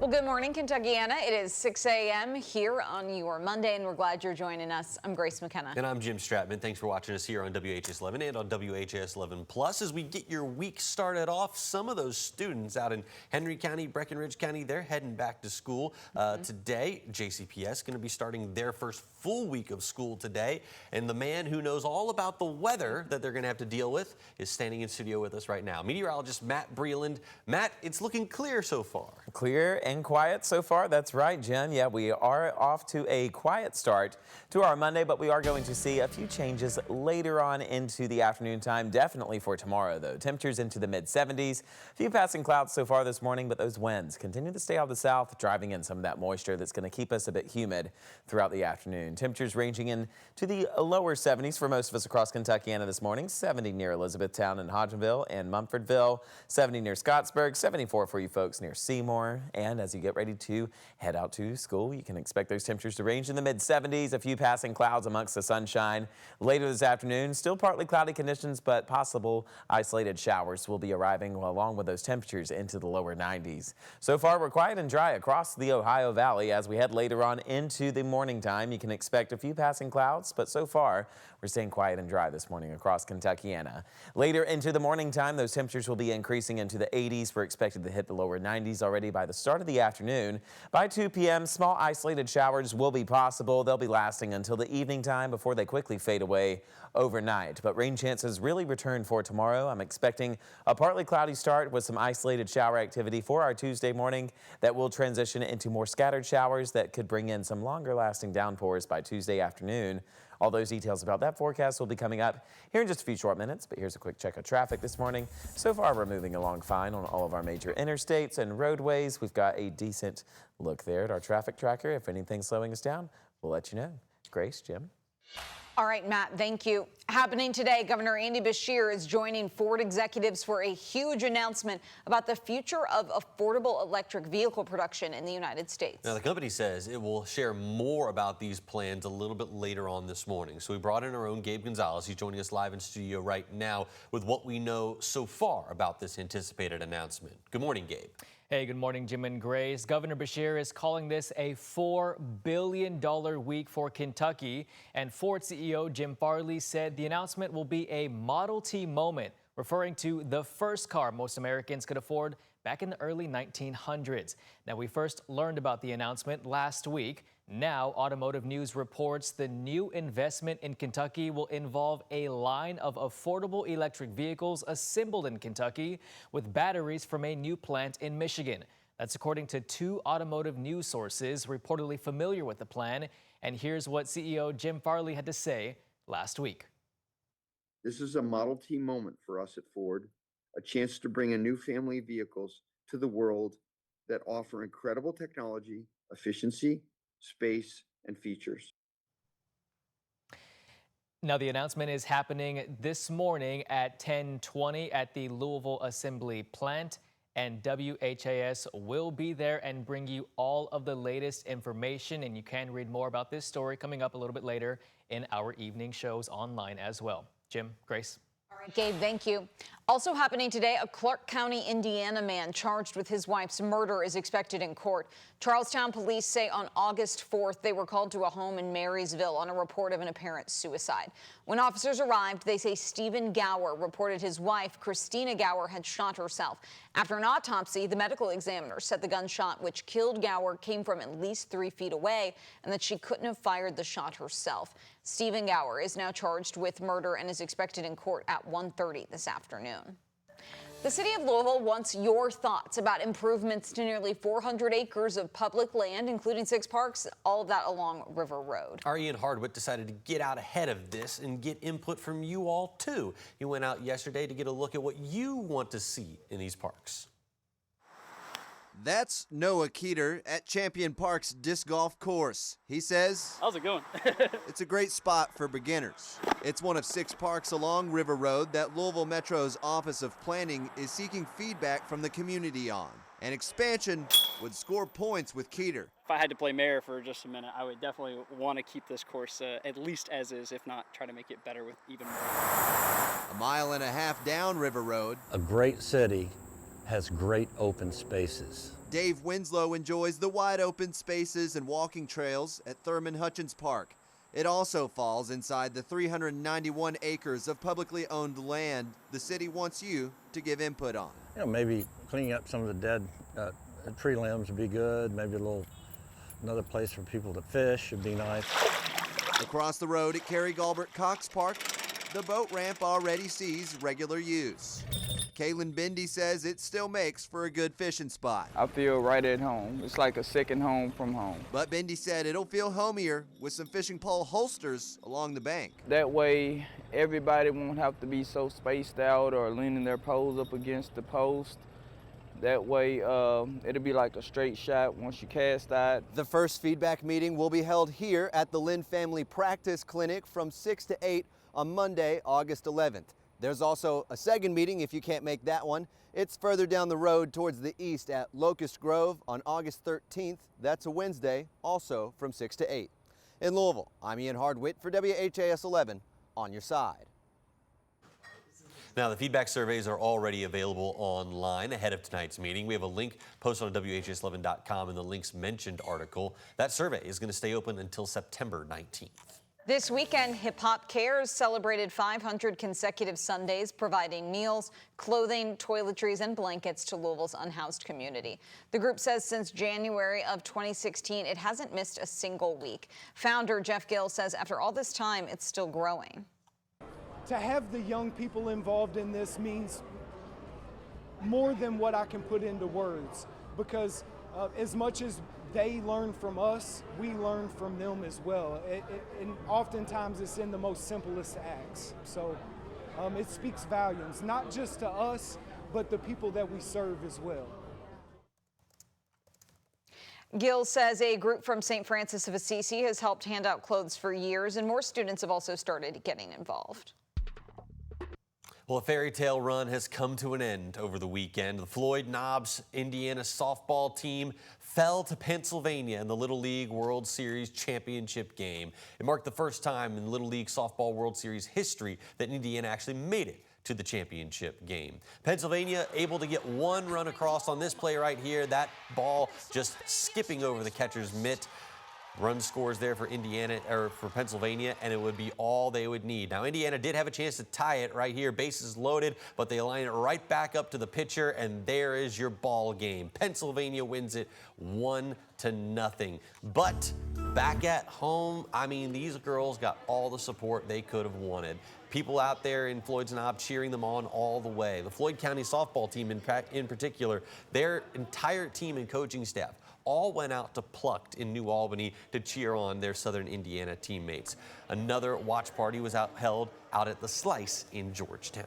Well, good morning, Kentuckiana. It is 6 a.m. here on your Monday, and we're glad you're joining us. I'm Grace McKenna. And I'm Jim Stratman. Thanks for watching us here on WHAS11 and on WHAS11 Plus. As we get your week started off, some of those students out in Henry County, Breckinridge County, they're heading back to school today. JCPS going to be starting their first full week of school today. And the man who knows all about the weather that they're going to have to deal with is standing in studio with us right now. Meteorologist Matt Breland. Matt, it's looking clear so far. Clear and quiet so far. That's right, Jim. Yeah, we are off to a quiet start to our Monday, but we are going to see a few changes later on into the afternoon time. Definitely for tomorrow, though. Temperatures into the mid-70s. A few passing clouds so far this morning, but those winds continue to stay out of the south, driving in some of that moisture that's going to keep us a bit humid throughout the afternoon. Temperatures ranging into the lower 70s for most of us across Kentuckiana this morning. 70 near Elizabethtown and Hodgenville and Mumfordville. 70 near Scottsburg. 74 for you folks near Seymour. And as you get ready to head out to school, you can expect those temperatures to range in the mid-70s. A few passing clouds amongst the sunshine later this afternoon. Still partly cloudy conditions, but possible isolated showers will be arriving along with those temperatures into the lower 90s. So far, we're quiet and dry across the Ohio Valley. As we head later on into the morning time, you can expect a few passing clouds, but so far, we're staying quiet and dry this morning across Kentuckiana. Later into the morning time, those temperatures will be increasing into the 80s. We're expected to hit the lower 90s already by the start of the afternoon. By 2 p.m., small isolated showers will be possible. They'll be lasting until the evening time before they quickly fade away overnight. But rain chances really return for tomorrow. I'm expecting a partly cloudy start with some isolated shower activity for our Tuesday morning that will transition into more scattered showers that could bring in some longer lasting downpours by Tuesday afternoon. All those details about that forecast will be coming up here in just a few short minutes, but here's a quick check of traffic this morning. So far, we're moving along fine on all of our major interstates and roadways. We've got a decent look there at our traffic tracker. If anything's slowing us down, we'll let you know. Grace, Jim. All right, Matt, thank you. Happening today, Governor Andy Beshear is joining Ford executives for a huge announcement about the future of affordable electric vehicle production in the United States. Now, the company says it will share more about these plans a little bit later on this morning. So we brought in our own Gabe Gonzalez. He's joining us live in studio right now with what we know so far about this anticipated announcement. Good morning, Gabe. Hey, good morning, Jim and Grace. Governor Beshear is calling this a $4 billion week for Kentucky. And Ford CEO Jim Farley said the announcement will be a Model T moment, referring to the first car most Americans could afford back in the early 1900s. Now, we first learned about the announcement last week. Now, Automotive News reports the new investment in Kentucky will involve a line of affordable electric vehicles assembled in Kentucky with batteries from a new plant in Michigan. That's according to two Automotive News sources reportedly familiar with the plan. And here's what CEO Jim Farley had to say last week. This is a Model T moment for us at Ford, a chance to bring a new family of vehicles to the world that offer incredible technology, efficiency, space, and features. Now, the announcement is happening this morning at 10:20 at the Louisville Assembly Plant, and WHAS will be there and bring you all of the latest information, and you can read more about this story coming up a little bit later in our evening shows online as well. Jim, Grace. All right, Gabe, thank you. Also happening today, a Clark County, Indiana man charged with his wife's murder is expected in court. Charlestown police say on August 4th, they were called to a home in Marysville on a report of an apparent suicide. When officers arrived, they say Stephen Gower reported his wife, Christina Gower, had shot herself. After an autopsy, the medical examiner said the gunshot which killed Gower came from at least 3 feet away and that she couldn't have fired the shot herself. Stephen Gower is now charged with murder and is expected in court at 1:30 this afternoon. The city of Louisville wants your thoughts about improvements to nearly 400 acres of public land, including 6 parks, all of that along River Road. Our Ian Hardwick decided to get out ahead of this and get input from you all, too. He went out yesterday to get a look at what you want to see in these parks. That's Noah Keeter at Champion Park's disc golf course. He says, "How's it going?" It's a great spot for beginners. It's one of 6 parks along River Road that Louisville Metro's Office of Planning is seeking feedback from the community on. An expansion would score points with Keeter. If I had to play mayor for just a minute, I would definitely want to keep this course at least as is, if not try to make it better with even more. A mile and a half down River Road, a great city has great open spaces. Dave Winslow enjoys the wide open spaces and walking trails at Thurman Hutchins Park. It also falls inside the 391 acres of publicly owned land the city wants you to give input on. You know, maybe cleaning up some of the dead tree limbs would be good. Maybe another place for people to fish would be nice. Across the road at Cary Galbert Cox Park, the boat ramp already sees regular use. Kaylin Bendy says it still makes for a good fishing spot. I feel right at home. It's like a second home from home. But Bendy said it'll feel homier with some fishing pole holsters along the bank. That way, everybody won't have to be so spaced out or leaning their poles up against the post. That way, it'll be like a straight shot once you cast that. The first feedback meeting will be held here at the Lynn Family Practice Clinic from 6 to 8 on Monday, August 11th. There's also a second meeting if you can't make that one. It's further down the road towards the east at Locust Grove on August 13th. That's a Wednesday, also from 6 to 8. In Louisville, I'm Ian Hardwitt for WHAS 11 on your side. Now, the feedback surveys are already available online ahead of tonight's meeting. We have a link posted on WHAS11.com in the links mentioned article. That survey is going to stay open until September 19th. This weekend, Hip Hop Cares celebrated 500 consecutive Sundays, providing meals, clothing, toiletries, and blankets to Louisville's unhoused community. The group says since January of 2016, it hasn't missed a single week. Founder Jeff Gill says after all this time, it's still growing. To have the young people involved in this means more than what I can put into words, because as much as they learn from us, we learn from them as well. And oftentimes it's in the most simplest acts. So it speaks volumes, not just to us, but the people that we serve as well. Gill says a group from St. Francis of Assisi has helped hand out clothes for years, and more students have also started getting involved. Well, a fairy tale run has come to an end over the weekend. The Floyd Knobs Indiana softball team fell to Pennsylvania in the Little League World Series championship game. It marked the first time in Little League Softball World Series history that Indiana actually made it to the championship game. Pennsylvania able to get one run across on this play right here. That ball just skipping over the catcher's mitt. Run scores there for Pennsylvania, and it would be all they would need. Now, Indiana did have a chance to tie it right here, bases loaded, but they line it right back up to the pitcher, and there is your ball game. Pennsylvania wins it 1-0. But back at home, I mean, these girls got all the support they could have wanted. People out there in Floyd's Knob cheering them on all the way. The Floyd County softball team in particular, their entire team and coaching staff all went out to Plucked in New Albany to cheer on their Southern Indiana teammates. Another watch party was held out at the Slice in Georgetown.